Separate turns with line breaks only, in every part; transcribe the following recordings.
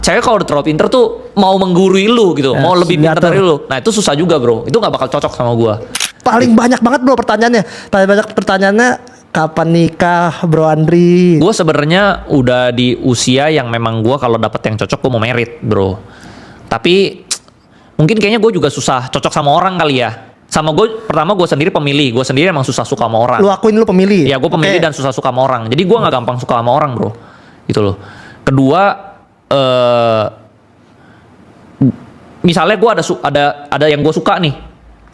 cewek kalau udah terlalu pinter tuh mau menggurui lu gitu, mau lebih pinter dari lu. Nah itu susah juga bro, itu nggak bakal cocok sama gua.
Paling banyak banget bro pertanyaannya. Paling banyak pertanyaannya kapan nikah bro Andri?
Gua sebenarnya udah di usia yang memang gua kalau dapet yang cocok gua mau merit bro. Tapi mungkin kayaknya gue juga susah cocok sama orang kali ya. Sama gue, pertama gue sendiri pemilih, gue sendiri emang susah suka sama orang.
Lu akuin lu pemilih?
Ya gue pemilih dan susah suka sama orang. Jadi gue nggak gampang suka sama orang bro, gitu loh. Kedua, misalnya gue ada yang gue suka nih,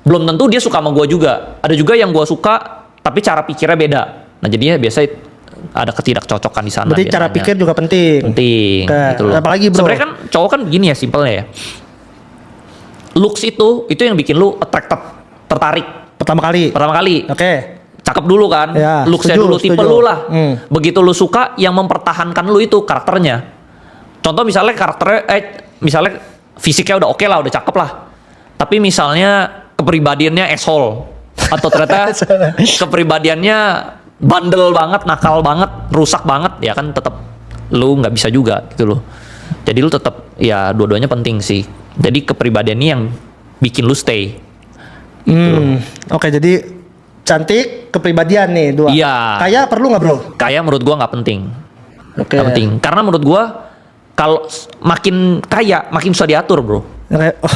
belum tentu dia suka sama gue juga. Ada juga yang gue suka, tapi cara pikirnya beda. Nah jadinya biasanya ada ketidakcocokan di sana.
Berarti cara pikir juga penting.
Penting, gitu loh.
Apalagi bro.
Sebenarnya kan cowok kan begini ya, simpelnya ya. Looks itu yang bikin lu attracted, tertarik.
Pertama kali. Oke.
Cakep dulu kan,
Ya,
looksnya
setuju,
dulu, tipe
setuju.
lu lah. Begitu lu suka, yang mempertahankan lu itu karakternya. Contoh misalnya misalnya fisiknya udah oke lah, udah cakep lah. Tapi misalnya kepribadiannya asshole. Atau ternyata kepribadiannya bandel banget, nakal banget, rusak banget. Ya kan tetap lu nggak bisa juga gitu loh. Jadi lu tetap, ya dua-duanya penting sih. Jadi kepribadiannya yang bikin lu stay.
Oke, jadi cantik, kepribadian nih dua.
Iya.
Kaya perlu nggak bro?
Kaya menurut gua nggak penting.
Oke.
Nggak penting. Karena menurut gua kalau makin kaya makin susah diatur bro.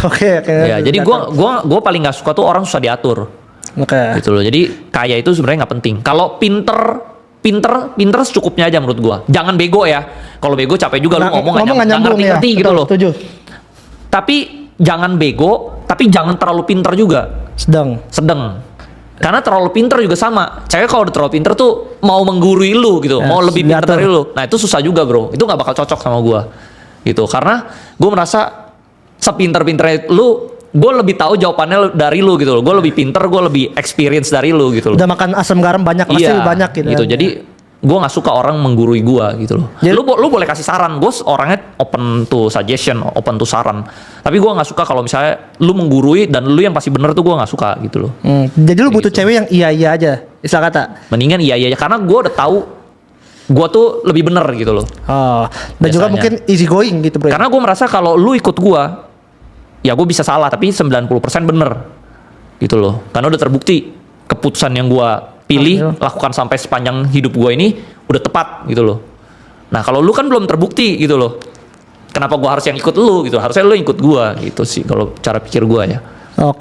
Oke.
Ya, jadi gua paling nggak suka tuh orang susah diatur.
Oke.
Gitu loh. Jadi kaya itu sebenarnya nggak penting. Kalau pinter secukupnya aja menurut gua. Jangan bego ya. Kalau bego capek juga lu ngomong nggak
nyambung ya.
ngerti gitu
Betul,
loh.
Setuju.
Tapi jangan bego, tapi jangan terlalu pinter juga. Sedang. Karena terlalu pinter juga sama. Cewek kalau udah terlalu pinter tuh mau menggurui lu gitu, mau lebih pinter dari lu. Nah itu susah juga bro, itu nggak bakal cocok sama gua gitu. Karena gua merasa sepinter-pinternya lu, gue lebih tahu jawabannya dari lu gitu loh. Gue lebih pinter, gue lebih experience dari lu gitu loh.
Udah makan asam garam banyak, pasti banyak gitu.
Jadi gue nggak suka orang menggurui gue gitu loh. Jadi, lu boleh kasih saran, gue orangnya open to suggestion, open to saran. Tapi gue nggak suka kalau misalnya lu menggurui dan lu yang pasti bener tuh gue nggak suka gitu loh.
Jadi lu butuh cewek yang iya aja, istilah kata.
Mendingan iya karena gue udah tahu gue tuh lebih bener gitu loh.
Dan juga mungkin easy going gitu bro.
Karena gue merasa kalau lu ikut gue, ya gue bisa salah tapi 90% bener gitu loh. Karena udah terbukti keputusan yang gue pilih lakukan sampai sepanjang hidup gue ini udah tepat gitu loh. Nah kalau lu kan belum terbukti gitu loh, kenapa gue harus yang ikut lu gitu? Harusnya lu ikut gue gitu sih kalau cara pikir gue ya.
Oke.